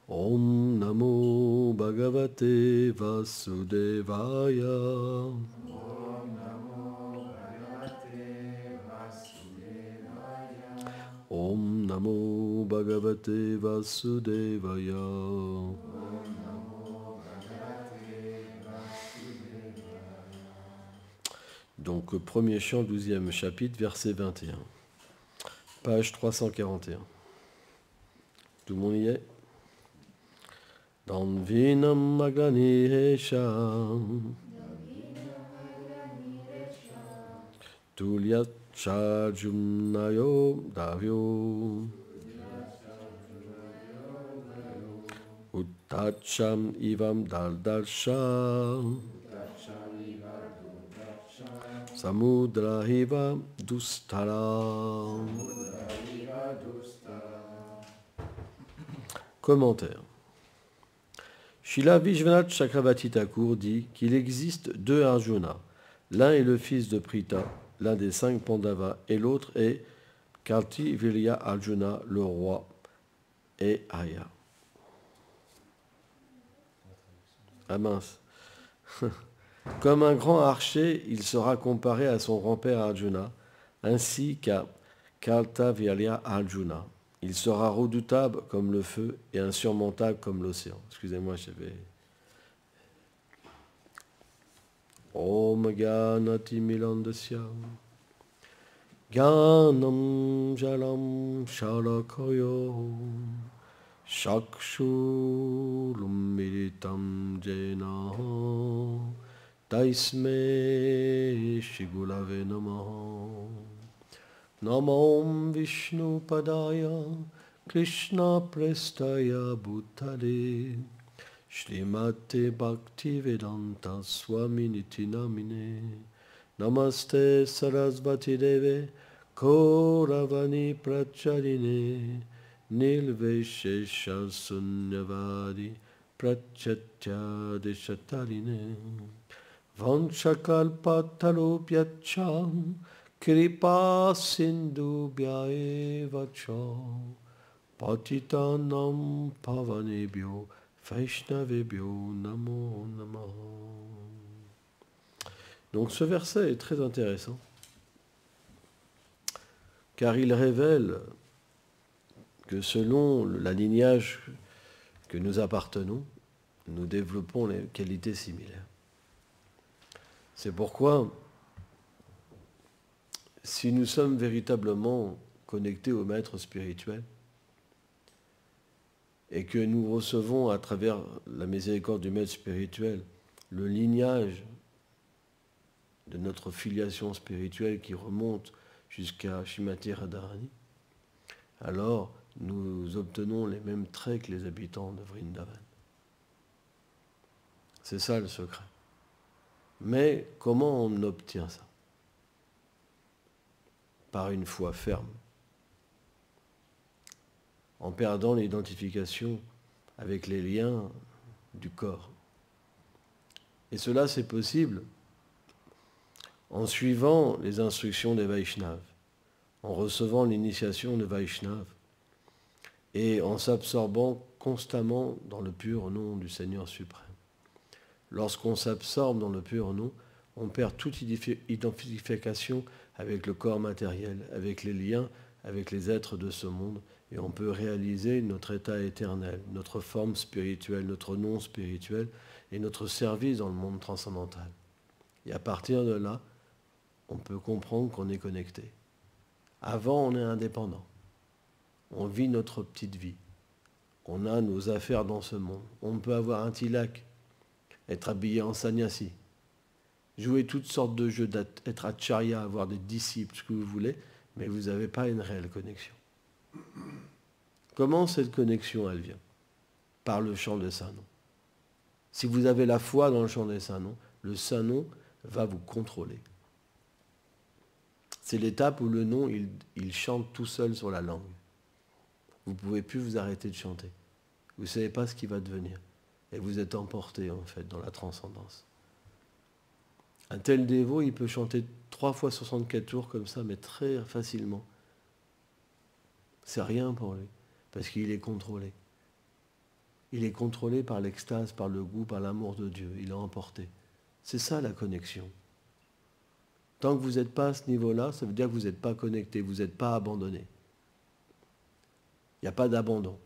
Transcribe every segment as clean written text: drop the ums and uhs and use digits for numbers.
Om Namo Bhagavate Vasudevaya. Om Namo Bhagavate Vasudevaya. Donc, premier chant, 12e chapitre, verset 21. Page 341. Tout le monde y est? Danvinam Maganihesham Tulyat Chajumnayo Davyo Uttacham Ivam Daldarsham Samudrahiva Dustara. Commentaire. Srila Vishwanath Chakravarti Thakur dit qu'il existe deux Arjuna. L'un est le fils de Pritha, l'un des 5 Pandavas, et l'autre est Kartivirya Arjuna, le roi, et Aya. Ah mince. Comme un grand archer, il sera comparé à son grand-père Arjuna, ainsi qu'à Kartavirya Arjuna. Il sera redoutable comme le feu et insurmontable comme l'océan. Excusez-moi, j'avais... Om Gyanati Milandasya Gyanam Jalam Shalakoyo Shakshulum Militam Jena Taisme Shigulave Namaha. Namam Vishnu Padaya Krishna Prestaya Bhutale Shrimate Bhakti Vedanta Swaminiti Namine Namaste Sarasvati Deve Kauravani Pracharine Nilveshesha Sunyavadi Prachatya Deshatarine Vanchakalpatarupyacham Kripa Sindhu Bhyaeva Cha Patitanam Pavanebhyo Vaishnavebhyo Namo Namaha. Donc ce verset est très intéressant car il révèle que selon la lignage que nous appartenons, nous développons les qualités similaires. C'est pourquoi si nous sommes véritablement connectés au maître spirituel et que nous recevons à travers la miséricorde du maître spirituel le lignage de notre filiation spirituelle qui remonte jusqu'à Shrimati Radharani, alors nous obtenons les mêmes traits que les habitants de Vrindavan. C'est ça le secret. Mais comment on obtient ça ? Par une foi ferme, en perdant l'identification avec les liens du corps. Et cela, c'est possible en suivant les instructions des Vaishnavas, en recevant l'initiation de Vaishnava et en s'absorbant constamment dans le pur nom du Seigneur suprême. Lorsqu'on s'absorbe dans le pur nom, on perd toute identification avec le corps matériel, avec les liens, avec les êtres de ce monde, et on peut réaliser notre état éternel, notre forme spirituelle, notre nom spirituel, et notre service dans le monde transcendantal. Et à partir de là, on peut comprendre qu'on est connecté. Avant, on est indépendant. On vit notre petite vie. On a nos affaires dans ce monde. On peut avoir un tilak, être habillé en sannyasi, jouer toutes sortes de jeux, être acharya, avoir des disciples, ce que vous voulez, mais vous n'avez pas une réelle connexion. Comment cette connexion, elle vient ? Par le chant des saints noms. Si vous avez la foi dans le chant des saints noms, le saint nom va vous contrôler. C'est l'étape où le nom, il chante tout seul sur la langue. Vous ne pouvez plus vous arrêter de chanter. Vous ne savez pas ce qui va devenir. Et vous êtes emporté, en fait, dans la transcendance. Un tel dévot, il peut chanter 3 fois 64 tours comme ça, mais très facilement. C'est rien pour lui, parce qu'il est contrôlé. il est contrôlé par l'extase, par le goût, par l'amour de Dieu. Il est emporté. C'est ça la connexion. Tant que vous n'êtes pas à ce niveau-là, ça veut dire que vous n'êtes pas connecté, vous n'êtes pas abandonné. Il n'y a pas d'abandon.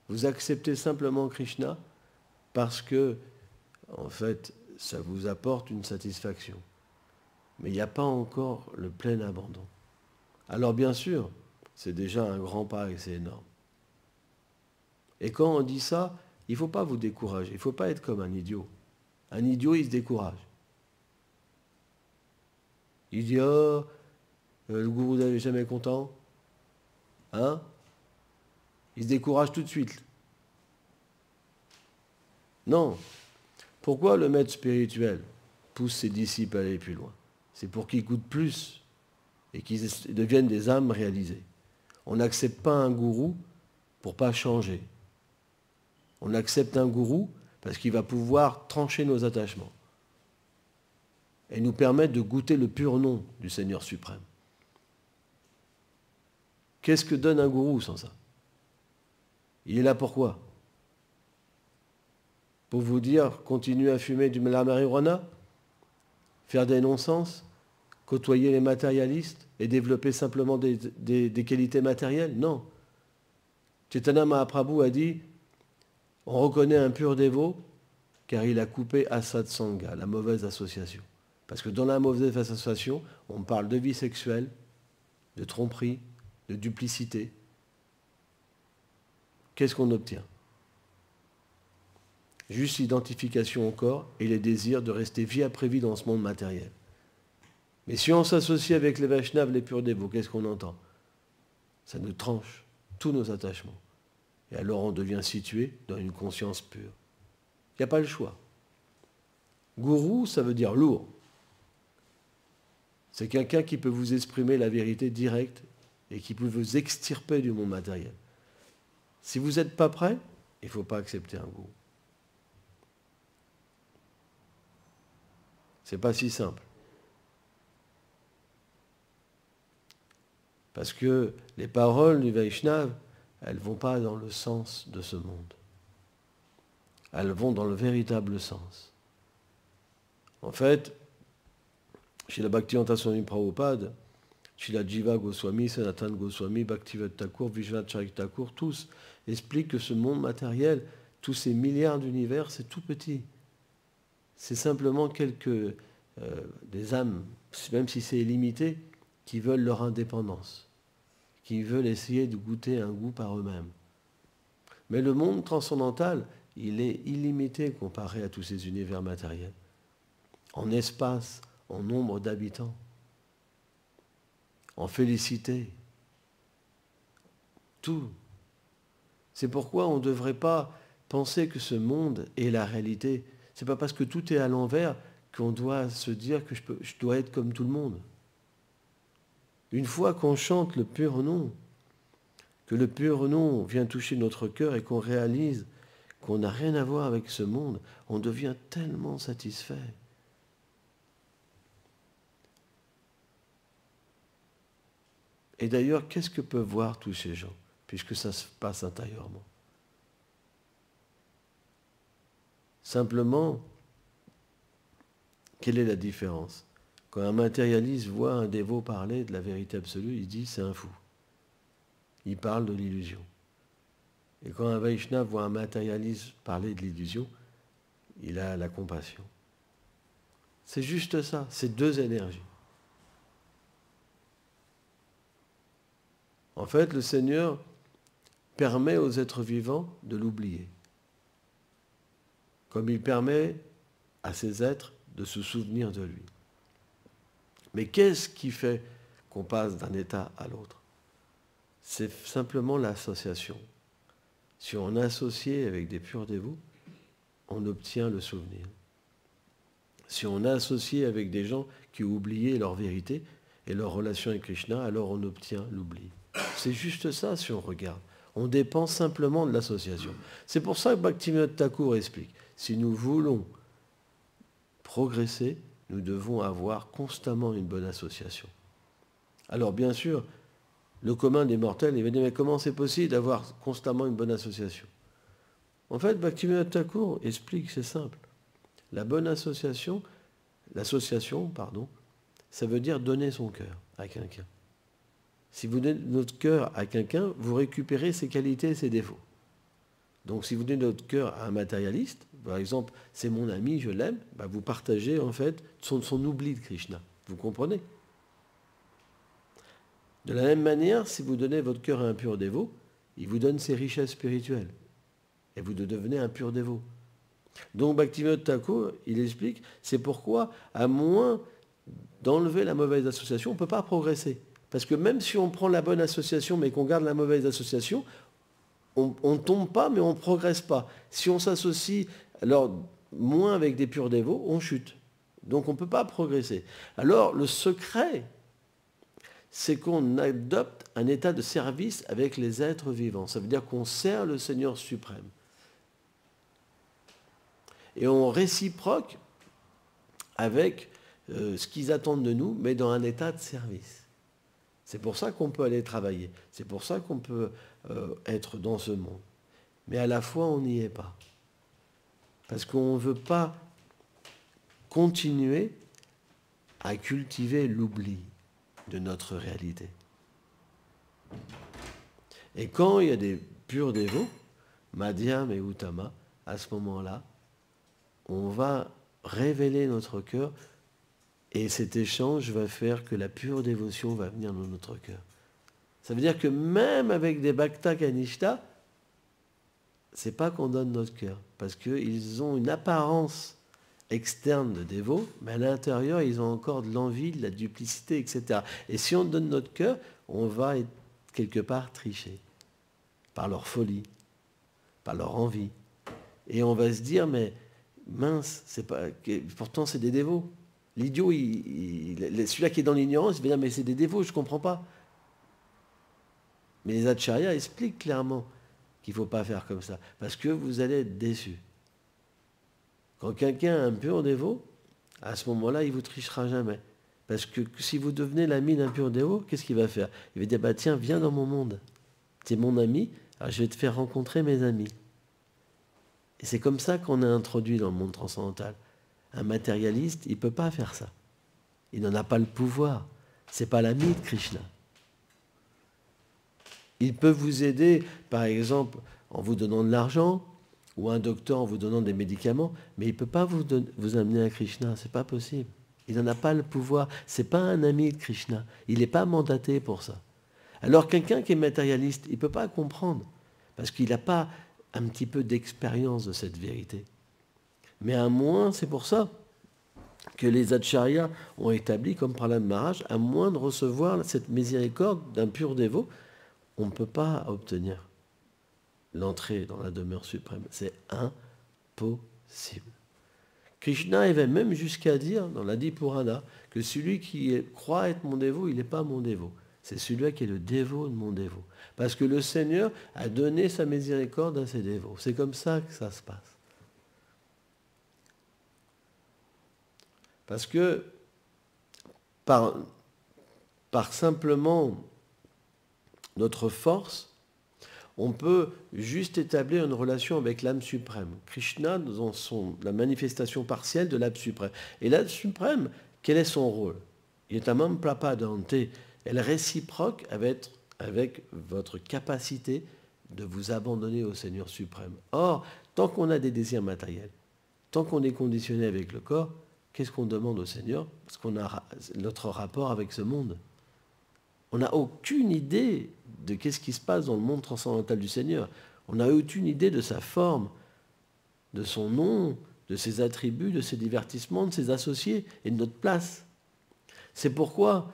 Vous acceptez simplement Krishna parce que, en fait, ça vous apporte une satisfaction. Mais il n'y a pas encore le plein abandon. Alors bien sûr, c'est déjà un grand pas et c'est énorme. Et quand on dit ça, il ne faut pas vous décourager, il ne faut pas être comme un idiot. Un idiot, il se décourage. Il dit, oh, le gourou n'est jamais content. Hein? Il se décourage tout de suite. Non. Pourquoi le maître spirituel pousse ses disciples à aller plus loin? C'est pour qu'ils goûtent plus et qu'ils deviennent des âmes réalisées. On n'accepte pas un gourou pour ne pas changer. On accepte un gourou parce qu'il va pouvoir trancher nos attachements et nous permettre de goûter le pur nom du Seigneur suprême. Qu'est-ce que donne un gourou sans ça? Il est là pourquoi? Pour vous dire, continuez à fumer de la marijuana, faire des non-sens, côtoyer les matérialistes et développer simplement des qualités matérielles? Non. Chaitanya Mahaprabhu a dit, on reconnaît un pur dévot car il a coupé Asad Sangha, la mauvaise association. Parce que dans la mauvaise association, on parle de vie sexuelle, de tromperie, de duplicité. Qu'est-ce qu'on obtient? Juste l'identification au corps et les désirs de rester vie après vie dans ce monde matériel. Mais si on s'associe avec les Vaishnavas, les purs dévots, qu'est-ce qu'on entend? Ça nous tranche tous nos attachements. Et alors on devient situé dans une conscience pure. Il n'y a pas le choix. Gourou, ça veut dire lourd. C'est quelqu'un qui peut vous exprimer la vérité directe et qui peut vous extirper du monde matériel. Si vous n'êtes pas prêt, il ne faut pas accepter un gourou. C'est pas si simple. Parce que les paroles du Vaishnava, elles ne vont pas dans le sens de ce monde. Elles vont dans le véritable sens. En fait, chez la Bhaktivedanta Swami Prabhupada, chez la Jiva Goswami, Sanatana Goswami, Bhaktivedanta Thakur, Vishwanath Charik Thakur, tous expliquent que ce monde matériel, tous ces milliards d'univers, c'est tout petit. C'est simplement des âmes, même si c'est illimité, qui veulent leur indépendance, qui veulent essayer de goûter un goût par eux-mêmes. Mais le monde transcendantal, il est illimité comparé à tous ces univers matériels. En espace, en nombre d'habitants, en félicité, tout. C'est pourquoi on ne devrait pas penser que ce monde est la réalité. Ce n'est pas parce que tout est à l'envers qu'on doit se dire que je dois être comme tout le monde. Une fois qu'on chante le pur nom, que le pur nom vient toucher notre cœur et qu'on réalise qu'on n'a rien à voir avec ce monde, on devient tellement satisfait. Et d'ailleurs, qu'est-ce que peuvent voir tous ces gens, puisque ça se passe intérieurement? Simplement, quelle est la différence? Quand un matérialiste voit un dévot parler de la vérité absolue, il dit c'est un fou. Il parle de l'illusion. Et quand un Vaishnava voit un matérialiste parler de l'illusion, il a la compassion. C'est juste ça, c'est deux énergies. En fait, le Seigneur permet aux êtres vivants de l'oublier. Comme il permet à ces êtres de se souvenir de lui. Mais qu'est-ce qui fait qu'on passe d'un état à l'autre? C'est simplement l'association. Si on associe avec des purs dévots, on obtient le souvenir. Si on associe avec des gens qui ont oublié leur vérité et leur relation avec Krishna, alors on obtient l'oubli. C'est juste ça si on regarde. On dépend simplement de l'association. C'est pour ça que Bhaktivinoda Thakur explique. Si nous voulons progresser, nous devons avoir constamment une bonne association. Alors bien sûr, le commun des mortels, il va dire, mais comment c'est possible d'avoir constamment une bonne association? En fait, Bhaktivinoda Thakur explique, c'est simple. La bonne association, ça veut dire donner son cœur à quelqu'un. Si vous donnez votre cœur à quelqu'un, vous récupérez ses qualités et ses défauts. Donc si vous donnez votre cœur à un matérialiste, par exemple, c'est mon ami, je l'aime, vous partagez en fait son oubli de Krishna. Vous comprenez? De la même manière, si vous donnez votre cœur à un pur dévot, il vous donne ses richesses spirituelles. Et vous devenez un pur dévot. Donc Bhaktivinoda Thakur, il explique, c'est pourquoi, à moins d'enlever la mauvaise association, on ne peut pas progresser. Parce que même si on prend la bonne association, mais qu'on garde la mauvaise association, on ne tombe pas, mais on ne progresse pas. Si on s'associe alors moins avec des purs dévots, on chute. Donc on ne peut pas progresser. Alors le secret, c'est qu'on adopte un état de service avec les êtres vivants. Ça veut dire qu'on sert le Seigneur suprême. Et on réciproque avec ce qu'ils attendent de nous, mais dans un état de service. C'est pour ça qu'on peut aller travailler. C'est pour ça qu'on peut être dans ce monde. Mais à la fois, on n'y est pas. Parce qu'on ne veut pas continuer à cultiver l'oubli de notre réalité. Et quand il y a des purs dévots, Madhyam et Uttama, à ce moment-là, on va révéler notre cœur et cet échange va faire que la pure dévotion va venir dans notre cœur. Ça veut dire que même avec des Bhakta Kanishta, c'est pas qu'on donne notre cœur, parce qu'ils ont une apparence externe de dévots, mais à l'intérieur, ils ont encore de l'envie, de la duplicité, etc. Et si on donne notre cœur, on va être quelque part triché par leur folie, par leur envie. Et on va se dire, mais mince, pourtant c'est des dévots. L'idiot, celui-là qui est dans l'ignorance, il va dire, mais c'est des dévots, je ne comprends pas. Mais les acharyas expliquent clairement qu'il ne faut pas faire comme ça, parce que vous allez être déçus. Quand quelqu'un est un pur dévot, à ce moment-là, il ne vous trichera jamais. Parce que si vous devenez l'ami d'un pur dévot, qu'est-ce qu'il va faire? Il va dire, tiens, viens dans mon monde. Tu es mon ami, alors je vais te faire rencontrer mes amis. Et c'est comme ça qu'on est introduit dans le monde transcendantal. Un matérialiste, il ne peut pas faire ça. Il n'en a pas le pouvoir. Ce n'est pas l'ami de Krishna. Il peut vous aider, par exemple, en vous donnant de l'argent, ou un docteur en vous donnant des médicaments, mais il ne peut pas vous amener à Krishna, ce n'est pas possible. Il n'en a pas le pouvoir. Ce n'est pas un ami de Krishna. Il n'est pas mandaté pour ça. Alors quelqu'un qui est matérialiste, il ne peut pas comprendre, parce qu'il n'a pas un petit peu d'expérience de cette vérité. Mais à moins, c'est pour ça que les acharyas ont établi, comme Prahlad Maharaj, à moins de recevoir cette miséricorde d'un pur dévot, on ne peut pas obtenir l'entrée dans la demeure suprême. C'est impossible. Krishna il va même jusqu'à dire, dans l'Adi Purana, que celui qui croit être mon dévot, il n'est pas mon dévot. C'est celui-là qui est le dévot de mon dévot. Parce que le Seigneur a donné sa miséricorde à ses dévots. C'est comme ça que ça se passe. Parce que par simplement notre force, on peut juste établir une relation avec l'âme suprême. Krishna, dans la manifestation partielle de l'âme suprême. Et l'âme suprême, quel est son rôle? Il est un même prapadante. Elle réciproque avec votre capacité de vous abandonner au Seigneur suprême. Or, tant qu'on a des désirs matériels, tant qu'on est conditionné avec le corps, qu'est-ce qu'on demande au Seigneur? Parce qu'on a notre rapport avec ce monde. On n'a aucune idée de qu'est-ce qui se passe dans le monde transcendantal du Seigneur. On n'a aucune idée de sa forme, de son nom, de ses attributs, de ses divertissements, de ses associés et de notre place. C'est pourquoi,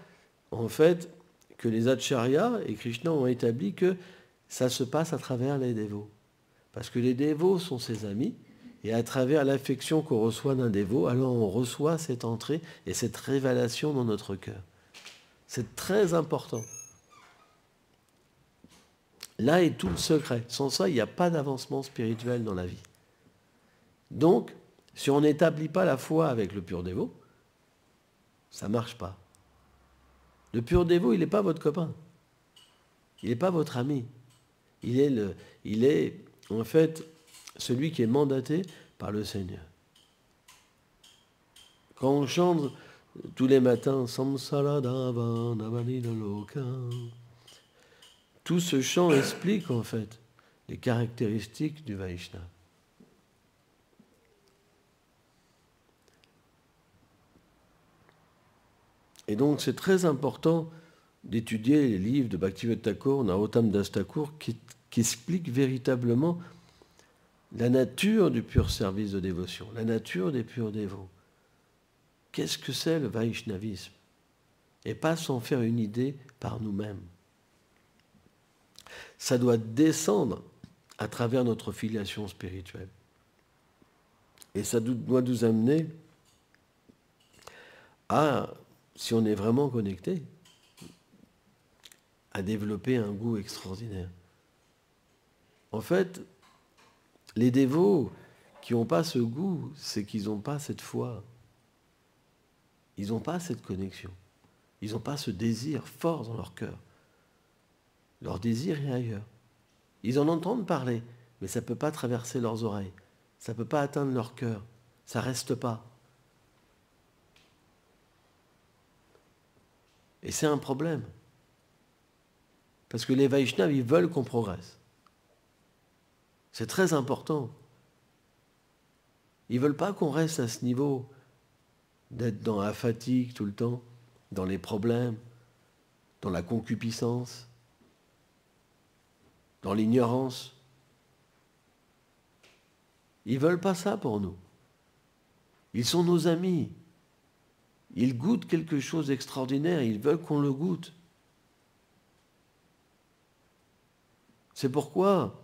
en fait, que les acharyas et Krishna ont établi que ça se passe à travers les dévots. Parce que les dévots sont ses amis, et à travers l'affection qu'on reçoit d'un dévot, alors on reçoit cette entrée et cette révélation dans notre cœur. C'est très important. Là est tout le secret. Sans ça, il n'y a pas d'avancement spirituel dans la vie. Donc, si on n'établit pas la foi avec le pur dévot, ça ne marche pas. Le pur dévot, il n'est pas votre copain. Il n'est pas votre ami. Il est en fait celui qui est mandaté par le Seigneur. Quand on chante tous les matins, Samsara Dava Navanila Loka, tout ce chant explique en fait les caractéristiques du Vaishnava. Et donc c'est très important d'étudier les livres de Bhaktivinoda Thakur, Narottam Das Thakur, qui expliquent véritablement la nature du pur service de dévotion, la nature des purs dévots. Qu'est-ce que c'est le Vaishnavisme? Et pas s'en faire une idée par nous-mêmes. Ça doit descendre à travers notre filiation spirituelle. Et ça doit nous amener à, si on est vraiment connecté, à développer un goût extraordinaire. En fait, les dévots qui n'ont pas ce goût, c'est qu'ils n'ont pas cette foi. Ils n'ont pas cette connexion. Ils n'ont pas ce désir fort dans leur cœur. Leur désir est ailleurs. Ils en entendent parler, mais ça ne peut pas traverser leurs oreilles. Ça ne peut pas atteindre leur cœur. Ça ne reste pas. Et c'est un problème. Parce que les Vaishnavas, ils veulent qu'on progresse. C'est très important. Ils ne veulent pas qu'on reste à ce niveau, d'être dans la fatigue tout le temps, dans les problèmes, dans la concupiscence, dans l'ignorance. Ils ne veulent pas ça pour nous. Ils sont nos amis. Ils goûtent quelque chose d'extraordinaire, ils veulent qu'on le goûte. C'est pourquoi,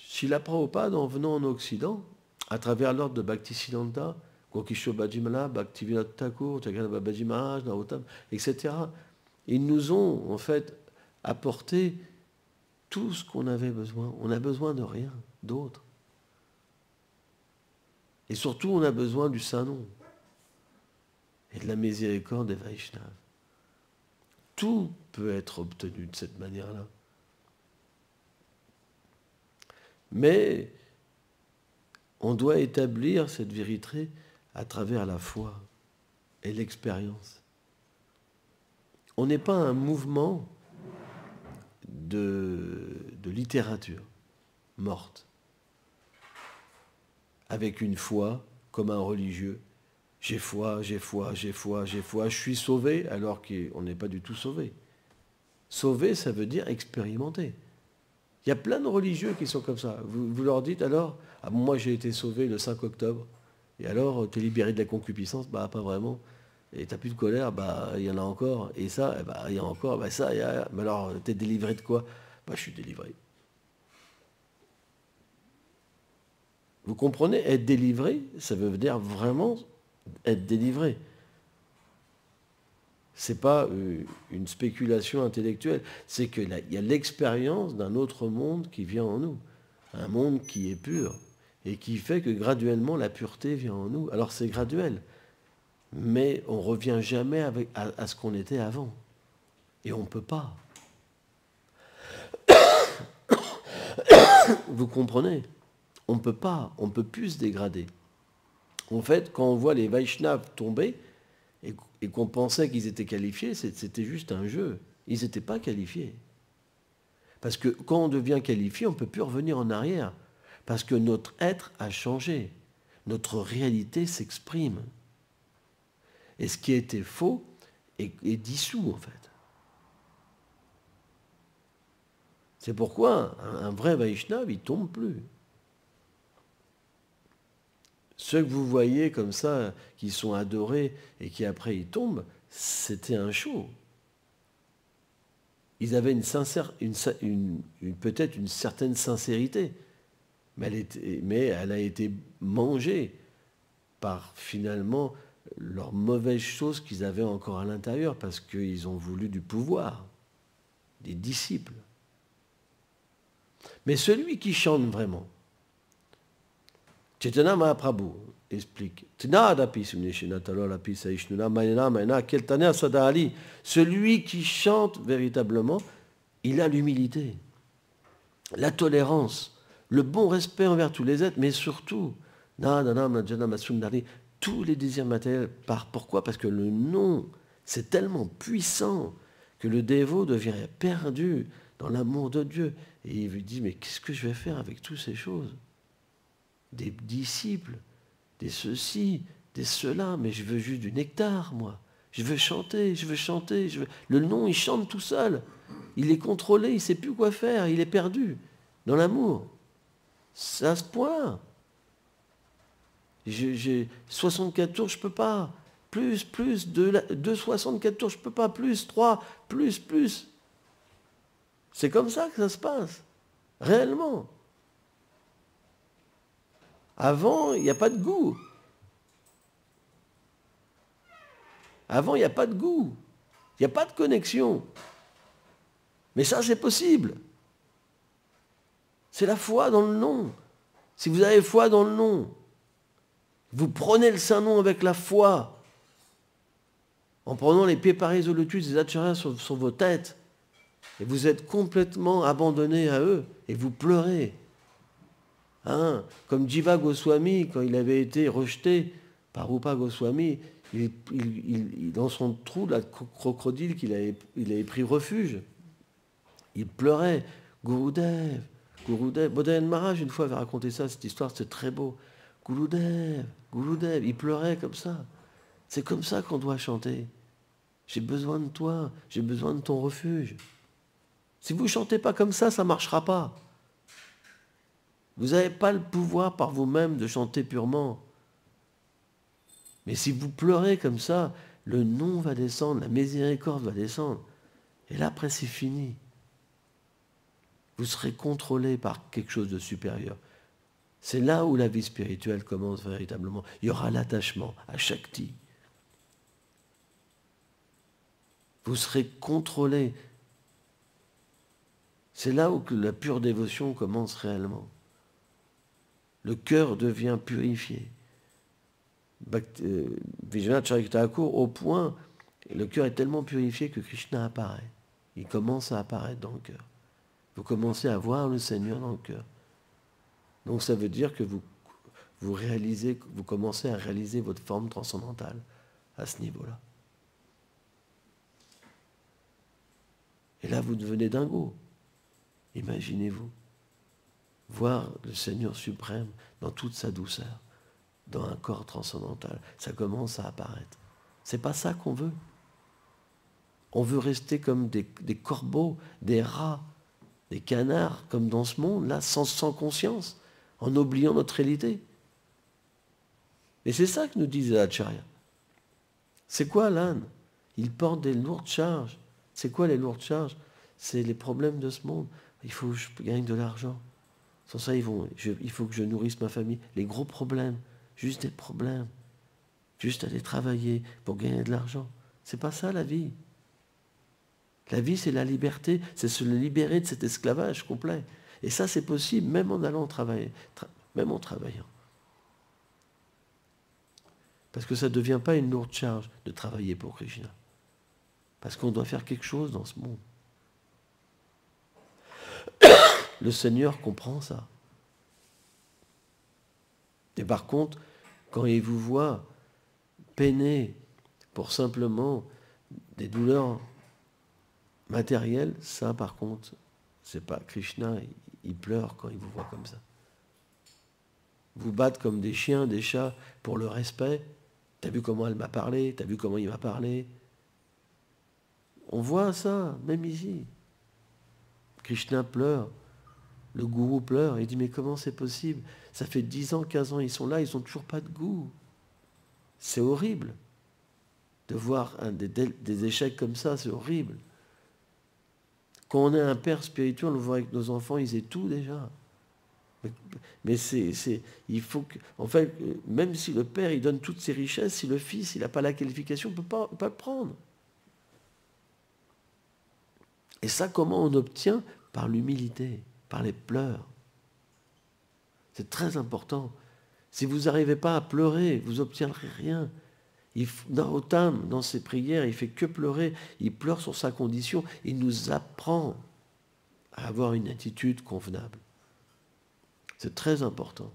Srila Prabhupada, en venant en Occident, à travers l'ordre de Bhaktisiddhanta, Gokishore Bhajimala, Bhaktivinoda Thakur, Chaitanya Babaji Maharaj, Narottam, etc., ils nous ont en fait apporté tout ce qu'on avait besoin. On n'a besoin de rien d'autre. Et surtout, on a besoin du Saint-Nom et de la miséricorde des Vaishnavas. Tout peut être obtenu de cette manière-là. Mais on doit établir cette vérité à travers la foi et l'expérience. On n'est pas un mouvement de littérature morte, avec une foi comme un religieux. J'ai foi, j'ai foi, j'ai foi, j'ai foi, je suis sauvé, alors qu'on n'est pas du tout sauvé. Sauvé, ça veut dire expérimenter. Il y a plein de religieux qui sont comme ça. Vous leur dites alors, ah bon, moi j'ai été sauvé le 5 octobre, et alors tu es libéré de la concupiscence, bah pas vraiment. Et tu n'as plus de colère, bah il y en a encore. Et ça, bah il y a encore, bah ça, il y a. Mais alors, tu es délivré de quoi? Bah je suis délivré. Vous comprenez? Être délivré, ça veut dire vraiment être délivré. Ce n'est pas une spéculation intellectuelle, c'est qu'il y a l'expérience d'un autre monde qui vient en nous, un monde qui est pur, et qui fait que graduellement la pureté vient en nous. Alors c'est graduel, mais on ne revient jamais à ce qu'on était avant. Et on ne peut pas. Vous comprenez? On ne peut pas, on ne peut plus se dégrader. En fait, quand on voit les Vaishnavas tomber, et qu'on pensait qu'ils étaient qualifiés, c'était juste un jeu. Ils n'étaient pas qualifiés. Parce que quand on devient qualifié, on ne peut plus revenir en arrière. Parce que notre être a changé. Notre réalité s'exprime. Et ce qui était faux est dissous, en fait. C'est pourquoi un vrai Vaishnava, il ne tombe plus. Ceux que vous voyez comme ça, qui sont adorés et qui après ils tombent, c'était un show. Ils avaient peut-être une certaine sincérité, mais elle a été mangée par finalement leurs mauvaises choses qu'ils avaient encore à l'intérieur, parce qu'ils ont voulu du pouvoir, des disciples. Mais celui qui chante vraiment, Chaitanya Mahaprabhu explique, celui qui chante véritablement, il a l'humilité, la tolérance, le bon respect envers tous les êtres, mais surtout, tous les désirs matériels. Pourquoi? Parce que le non, c'est tellement puissant que le dévot devient perdu dans l'amour de Dieu. Et il lui dit, mais qu'est-ce que je vais faire avec toutes ces choses? Des disciples, des ceci, des cela, mais je veux juste du nectar, moi. Je veux chanter, je veux chanter. Le non, il chante tout seul. Il est contrôlé, il ne sait plus quoi faire, il est perdu dans l'amour. C'est à ce point. J'ai 64 tours, je ne peux pas. Plus, 64 tours, je ne peux pas. Plus, 3, plus. C'est comme ça que ça se passe. Réellement. Avant, il n'y a pas de goût. Avant, il n'y a pas de goût. Il n'y a pas de connexion. Mais ça, c'est possible. C'est la foi dans le non. Si vous avez foi dans le non, vous prenez le Saint-Nom avec la foi, en prenant les pieds pareils au lotus des acharyas sur vos têtes, et vous êtes complètement abandonné à eux, et vous pleurez. Hein, comme Jiva Goswami, quand il avait été rejeté par Rupa Goswami, dans son trou de crocodile, il avait pris refuge. Il pleurait. Gurudev. Bodhayan Maharaj, une fois, avait raconté ça, cette histoire, c'était très beau. Gurudev. Il pleurait comme ça. C'est comme ça qu'on doit chanter. J'ai besoin de toi, j'ai besoin de ton refuge. Si vous ne chantez pas comme ça ne marchera pas. Vous n'avez pas le pouvoir par vous-même de chanter purement. Mais si vous pleurez comme ça, le non va descendre, la miséricorde va descendre. Et là, après, c'est fini. Vous serez contrôlé par quelque chose de supérieur. C'est là où la vie spirituelle commence véritablement. Il y aura l'attachement à Shakti. Vous serez contrôlé. C'est là où la pure dévotion commence réellement. Le cœur devient purifié. Vijayanath Charita Thakur, au point, le cœur est tellement purifié que Krishna apparaît. Il commence à apparaître dans le cœur. Vous commencez à voir le Seigneur dans le cœur. Donc ça veut dire que vous commencez à réaliser votre forme transcendantale à ce niveau-là. Et là, vous devenez dingo. Imaginez-vous. Voir le Seigneur suprême dans toute sa douceur, dans un corps transcendantal. Ça commence à apparaître. C'est pas ça qu'on veut. On veut rester comme des corbeaux, des rats, des canards, comme dans ce monde-là, sans conscience, en oubliant notre réalité. Et c'est ça que nous disent les acharyas. C'est quoi l'âne? Il porte des lourdes charges. C'est quoi les lourdes charges? C'est les problèmes de ce monde. Il faut que je gagne de l'argent. Sans ça, il faut que je nourrisse ma famille. Les gros problèmes, juste des problèmes. Juste aller travailler pour gagner de l'argent. C'est pas ça la vie. La vie, c'est la liberté, c'est se libérer de cet esclavage complet. Et ça, c'est possible même en allant travailler, même en travaillant. Parce que ça ne devient pas une lourde charge de travailler pour Krishna. Parce qu'on doit faire quelque chose dans ce monde. Le Seigneur comprend ça. Et par contre, quand il vous voit peiner pour simplement des douleurs matérielles, ça par contre, c'est pas Krishna, il pleure quand il vous voit comme ça. Vous battre comme des chiens, des chats pour le respect. T'as vu comment elle m'a parlé? T'as vu comment il m'a parlé? On voit ça, même ici. Krishna pleure. Le gourou pleure. Il dit, mais comment c'est possible? Ça fait 10 ans, 15 ans, ils sont là, ils n'ont toujours pas de goût. C'est horrible. De voir des échecs comme ça, c'est horrible. Quand on est un père spirituel, on le voit avec nos enfants, ils aient tout déjà. Mais il faut que, en fait, même si le père il donne toutes ses richesses, si le fils il n'a pas la qualification, il ne peut pas le prendre. Et ça, comment on obtient? Par l'humilité, par les pleurs. C'est très important. Si vous n'arrivez pas à pleurer, vous n'obtiendrez rien. Narottam, dans ses prières, il ne fait que pleurer. Il pleure sur sa condition. Il nous apprend à avoir une attitude convenable. C'est très important.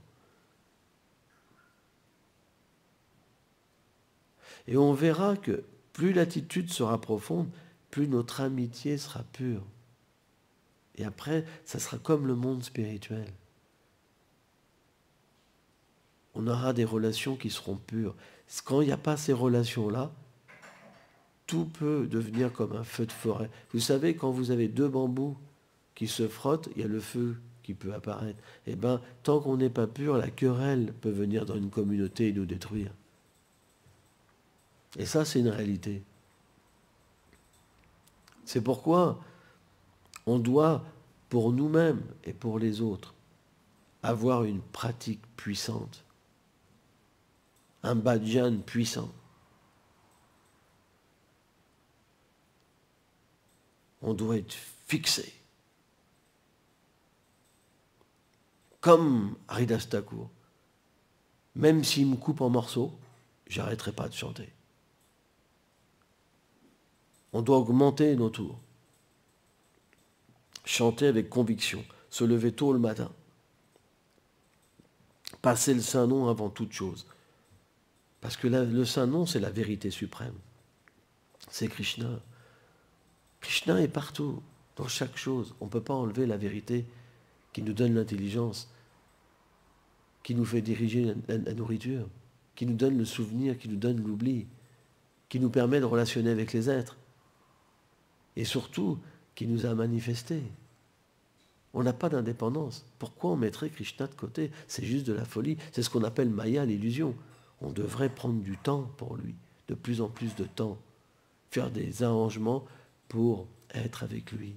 Et on verra que plus l'attitude sera profonde, plus notre amitié sera pure. Et après, ça sera comme le monde spirituel. On aura des relations qui seront pures. Quand il n'y a pas ces relations-là, tout peut devenir comme un feu de forêt. Vous savez, quand vous avez deux bambous qui se frottent, il y a le feu qui peut apparaître. Eh bien, tant qu'on n'est pas pur, la querelle peut venir dans une communauté et nous détruire. Et ça, c'est une réalité. C'est pourquoi on doit, pour nous-mêmes et pour les autres, avoir une pratique puissante, un bhajan puissant. On doit être fixé. Comme Haridas Thakur. Même s'il me coupe en morceaux, j'arrêterai pas de chanter. On doit augmenter nos tours. Chanter avec conviction. Se lever tôt le matin. Passer le Saint-Nom avant toute chose. Parce que le Saint-Nom, c'est la vérité suprême. C'est Krishna. Krishna est partout, dans chaque chose. On ne peut pas enlever la vérité qui nous donne l'intelligence, qui nous fait diriger la nourriture, qui nous donne le souvenir, qui nous donne l'oubli, qui nous permet de relationner avec les êtres, et surtout, qui nous a manifesté. On n'a pas d'indépendance. Pourquoi on mettrait Krishna de côté? C'est juste de la folie. C'est ce qu'on appelle Maya, l'illusion. On devrait prendre du temps pour lui, de plus en plus de temps, faire des arrangements pour être avec lui.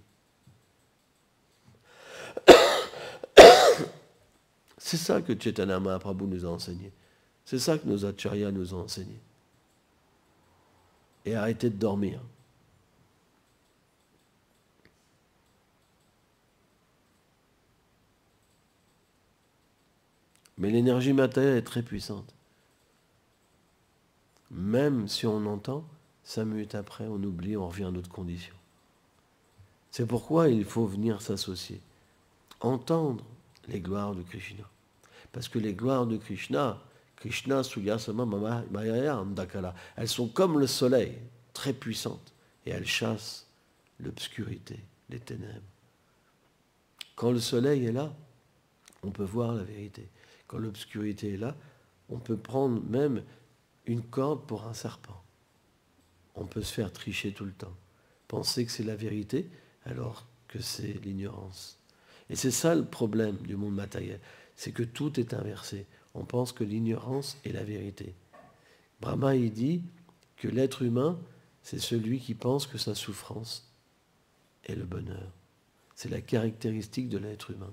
C'est ça que Chaitanya Mahaprabhu nous a enseigné. C'est ça que nos acharyas nous ont enseigné. Et arrêtez de dormir. Mais l'énergie matérielle est très puissante. Même si on entend, 5 minutes après, on oublie, on revient à notre condition. C'est pourquoi il faut venir s'associer. Entendre les gloires de Krishna. Parce que les gloires de Krishna, Krishna Suyasama Mayaya Andakala, elles sont comme le soleil, très puissantes, et elles chassent l'obscurité, les ténèbres. Quand le soleil est là, on peut voir la vérité. Quand l'obscurité est là, on peut prendre même une corde pour un serpent. On peut se faire tricher tout le temps. Penser que c'est la vérité alors que c'est l'ignorance. Et c'est ça le problème du monde matériel. C'est que tout est inversé. On pense que l'ignorance est la vérité. Brahma, il dit que l'être humain, c'est celui qui pense que sa souffrance est le bonheur. C'est la caractéristique de l'être humain.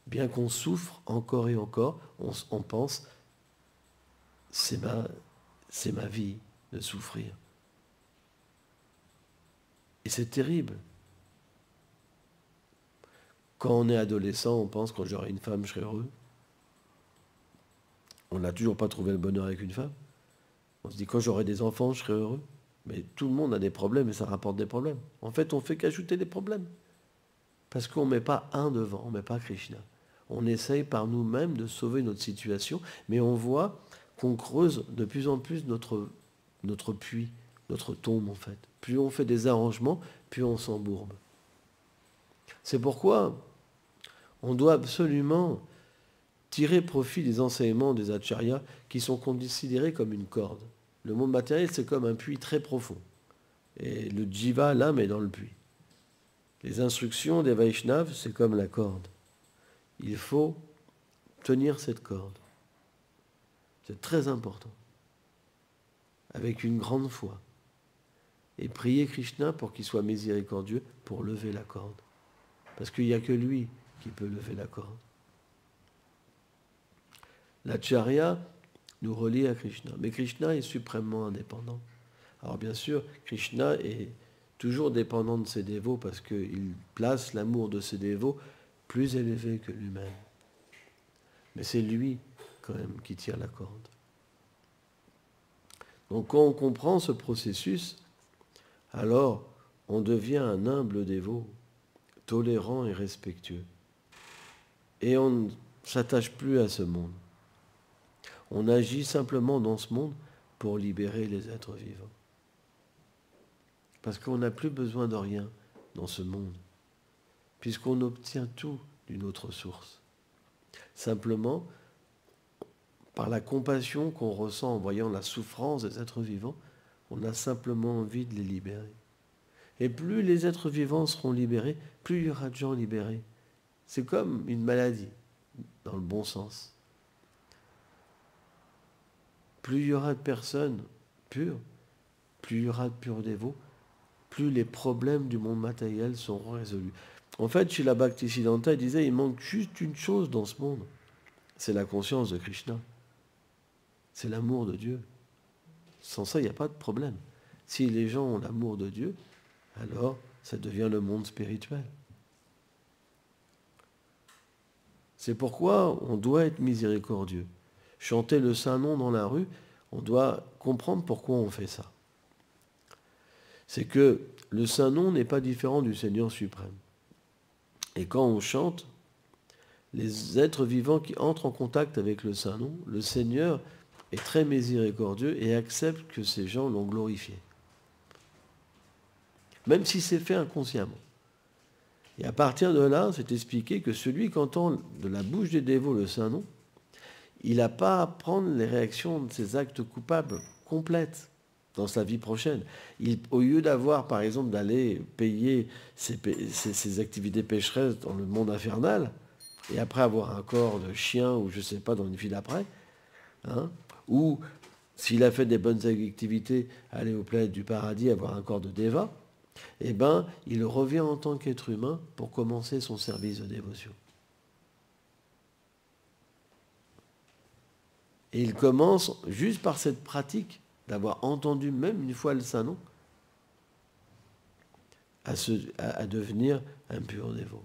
Bien qu'on souffre encore et encore, on pense, c'est ma vie de souffrir. Et c'est terrible. Quand on est adolescent, on pense que quand j'aurai une femme, je serai heureux. On n'a toujours pas trouvé le bonheur avec une femme. On se dit quand j'aurai des enfants, je serai heureux. Mais tout le monde a des problèmes et ça rapporte des problèmes. En fait, on fait qu'ajouter des problèmes. Parce qu'on ne met pas un devant, on ne met pas Krishna. On essaye par nous-mêmes de sauver notre situation, mais on voit qu'on creuse de plus en plus notre puits, notre tombe en fait. Plus on fait des arrangements, plus on s'embourbe. C'est pourquoi on doit absolument tirer profit des enseignements des acharyas qui sont considérés comme une corde. Le monde matériel, c'est comme un puits très profond. Et le jiva, l'âme, est dans le puits. Les instructions des Vaishnavas, c'est comme la corde. Il faut tenir cette corde. C'est très important. Avec une grande foi. Et prier Krishna pour qu'il soit miséricordieux pour lever la corde. Parce qu'il n'y a que lui qui peut lever la corde. L'acharya nous relie à Krishna. Mais Krishna est suprêmement indépendant. Alors bien sûr, Krishna est toujours dépendant de ses dévots parce qu'il place l'amour de ses dévots plus élevé que lui-même. Mais c'est lui, quand même, qui tire la corde. Donc quand on comprend ce processus, alors on devient un humble dévot, tolérant et respectueux. et on ne s'attache plus à ce monde. On agit simplement dans ce monde pour libérer les êtres vivants. Parce qu'on n'a plus besoin de rien dans ce monde, puisqu'on obtient tout d'une autre source. Simplement, par la compassion qu'on ressent en voyant la souffrance des êtres vivants, on a simplement envie de les libérer. Et plus les êtres vivants seront libérés, plus il y aura de gens libérés. C'est comme une maladie, dans le bon sens. Plus il y aura de personnes pures, plus il y aura de purs dévots, plus les problèmes du monde matériel seront résolus. En fait, chez la Bhaktisiddhanta, il disait, il manque juste une chose dans ce monde. C'est la conscience de Krishna. C'est l'amour de Dieu. Sans ça, il n'y a pas de problème. Si les gens ont l'amour de Dieu, alors ça devient le monde spirituel. C'est pourquoi on doit être miséricordieux. Chanter le Saint-Nom dans la rue, on doit comprendre pourquoi on fait ça. C'est que le Saint-Nom n'est pas différent du Seigneur suprême. Et quand on chante, les êtres vivants qui entrent en contact avec le Saint-Nom, le Seigneur est très miséricordieux et accepte que ces gens l'ont glorifié. Même si c'est fait inconsciemment. Et à partir de là, c'est expliqué que celui qui entend de la bouche des dévots le Saint-Nom, il n'a pas à prendre les réactions de ses actes coupables complètes dans sa vie prochaine. Au lieu d'avoir, par exemple, d'aller payer ses activités pécheresses dans le monde infernal, et après avoir un corps de chien, ou je ne sais pas, dans une vie d'après, ou s'il a fait des bonnes activités, aller aux planètes du paradis, avoir un corps de déva, eh bien, il revient en tant qu'être humain pour commencer son service de dévotion. Et il commence juste par cette pratique d'avoir entendu même une fois le Saint-Nom à devenir un pur dévot.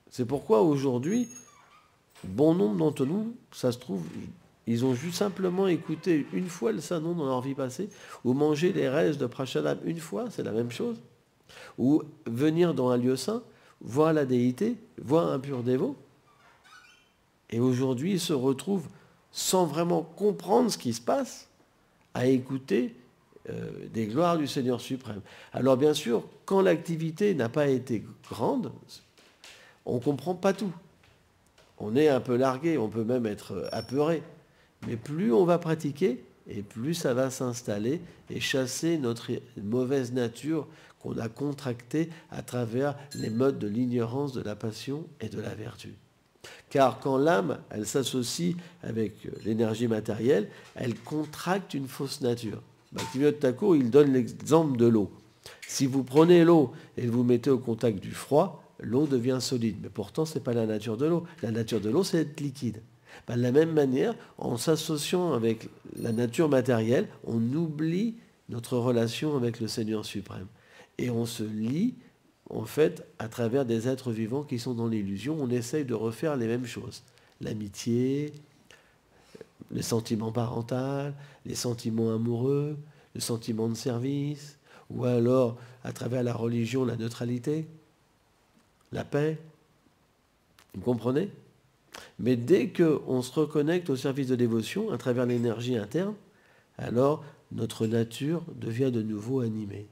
C'est pourquoi aujourd'hui, bon nombre d'entre nous, ça se trouve, ils ont juste simplement écouté une fois le Saint-Nom dans leur vie passée, ou manger les restes de Prashadam une fois, c'est la même chose, ou venir dans un lieu saint, voir la déité, voir un pur dévot, et aujourd'hui ils se retrouvent sans vraiment comprendre ce qui se passe, à écouter des gloires du Seigneur suprême. Alors bien sûr, quand l'activité n'a pas été grande, on ne comprend pas tout. On est un peu largué, on peut même être apeuré. Mais plus on va pratiquer, et plus ça va s'installer et chasser notre mauvaise nature qu'on a contractée à travers les modes de l'ignorance, de la passion et de la vertu. Car quand l'âme, elle s'associe avec l'énergie matérielle, elle contracte une fausse nature. Bhaktivinoda Thakur, il donne l'exemple de l'eau. Si vous prenez l'eau et vous mettez au contact du froid, l'eau devient solide. Mais pourtant, ce n'est pas la nature de l'eau. La nature de l'eau, c'est être liquide. De la même manière, en s'associant avec la nature matérielle, on oublie notre relation avec le Seigneur suprême. Et on se lie, en fait, à travers des êtres vivants qui sont dans l'illusion. On essaye de refaire les mêmes choses. L'amitié, les sentiments parentaux, les sentiments amoureux, le sentiment de service, ou alors, à travers la religion, la neutralité, la paix. Vous comprenez ? Mais dès qu'on se reconnecte au service de dévotion, à travers l'énergie interne, alors notre nature devient de nouveau animée.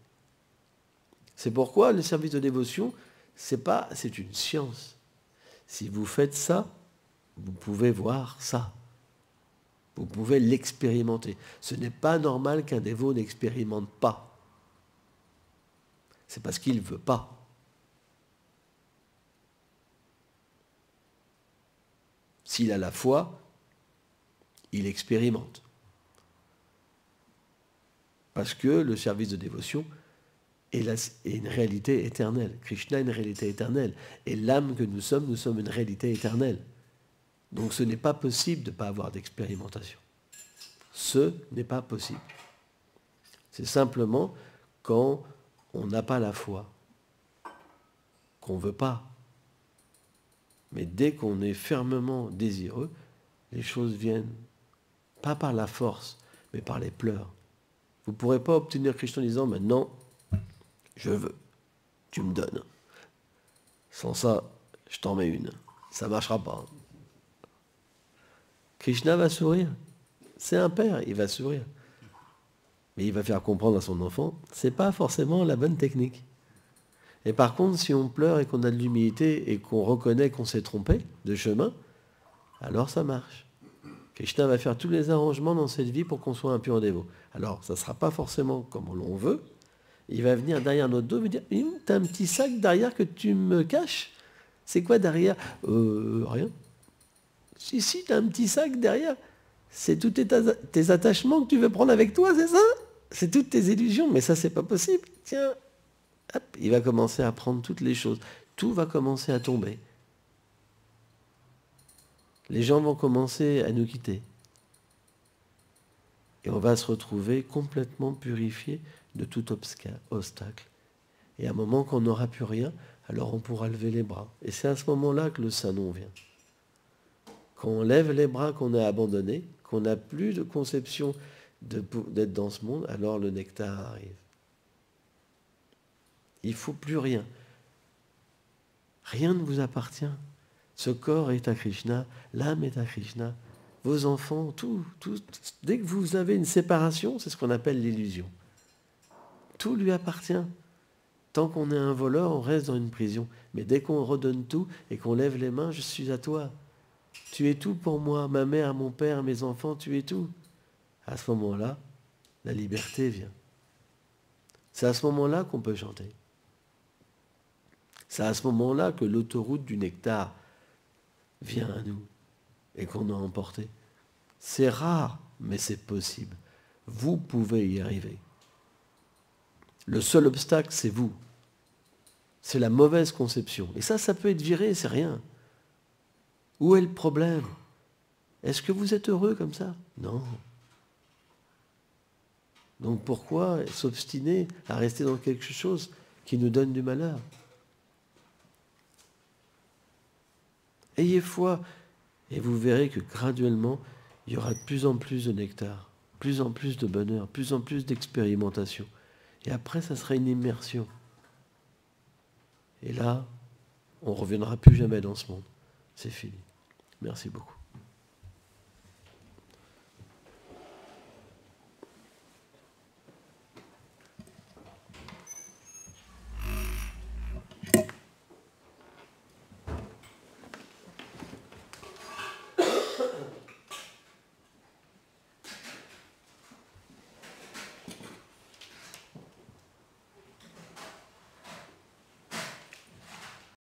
C'est pourquoi le service de dévotion, c'est une science. Si vous faites ça, vous pouvez voir ça. Vous pouvez l'expérimenter. Ce n'est pas normal qu'un dévot n'expérimente pas. C'est parce qu'il ne veut pas. S'il a la foi, il expérimente. Parce que le service de dévotion est une réalité éternelle. Krishna est une réalité éternelle. Et l'âme que nous sommes une réalité éternelle. Donc ce n'est pas possible de ne pas avoir d'expérimentation. Ce n'est pas possible. C'est simplement quand on n'a pas la foi, qu'on ne veut pas. Mais dès qu'on est fermement désireux, les choses viennent, pas par la force, mais par les pleurs. Vous ne pourrez pas obtenir Krishna en disant « Maintenant, je veux, tu me donnes. Sans ça, je t'en mets une. » ça ne marchera pas. Krishna va sourire. C'est un père, il va sourire. Mais il va faire comprendre à son enfant, ce n'est pas forcément la bonne technique. Et par contre, si on pleure et qu'on a de l'humilité et qu'on reconnaît qu'on s'est trompé de chemin, alors ça marche. Krishna va faire tous les arrangements dans cette vie pour qu'on soit un pur dévot. Alors, ça ne sera pas forcément comme l'on veut. Il va venir derrière notre dos et me dire, t'as un petit sac derrière que tu me caches? C'est quoi derrière? Rien. Si, t'as un petit sac derrière. C'est tous tes attachements que tu veux prendre avec toi, c'est ça? C'est toutes tes illusions, mais ça, c'est pas possible. Tiens, hop, il va commencer à prendre toutes les choses. Tout va commencer à tomber. Les gens vont commencer à nous quitter. Et on va se retrouver complètement purifié de tout obstacle. Et à un moment qu'on n'aura plus rien, alors on pourra lever les bras. Et c'est à ce moment-là que le Saint-Nom vient. Quand on lève les bras qu'on a abandonnés, qu'on n'a plus de conception d'être dans ce monde, alors le nectar arrive. Il ne faut plus rien. Rien ne vous appartient. Ce corps est à Krishna, l'âme est à Krishna, vos enfants, tout. Dès que vous avez une séparation, c'est ce qu'on appelle l'illusion. Tout lui appartient. Tant qu'on est un voleur, on reste dans une prison. Mais dès qu'on redonne tout et qu'on lève les mains, je suis à toi. Tu es tout pour moi, ma mère, mon père, mes enfants, tu es tout. À ce moment-là, la liberté vient. C'est à ce moment-là qu'on peut chanter. C'est à ce moment-là que l'autoroute du nectar vient à nous et qu'on a emporté. C'est rare, mais c'est possible. Vous pouvez y arriver. Le seul obstacle, c'est vous. C'est la mauvaise conception. Et ça peut être viré, c'est rien. Où est le problème? Est-ce que vous êtes heureux comme ça? Non. Donc pourquoi s'obstiner à rester dans quelque chose qui nous donne du malheur? Ayez foi, et vous verrez que graduellement, il y aura de plus en plus de nectar, plus en plus de bonheur, plus en plus d'expérimentation. Et après, ça sera une immersion. Et là, on ne reviendra plus jamais dans ce monde. C'est fini. Merci beaucoup.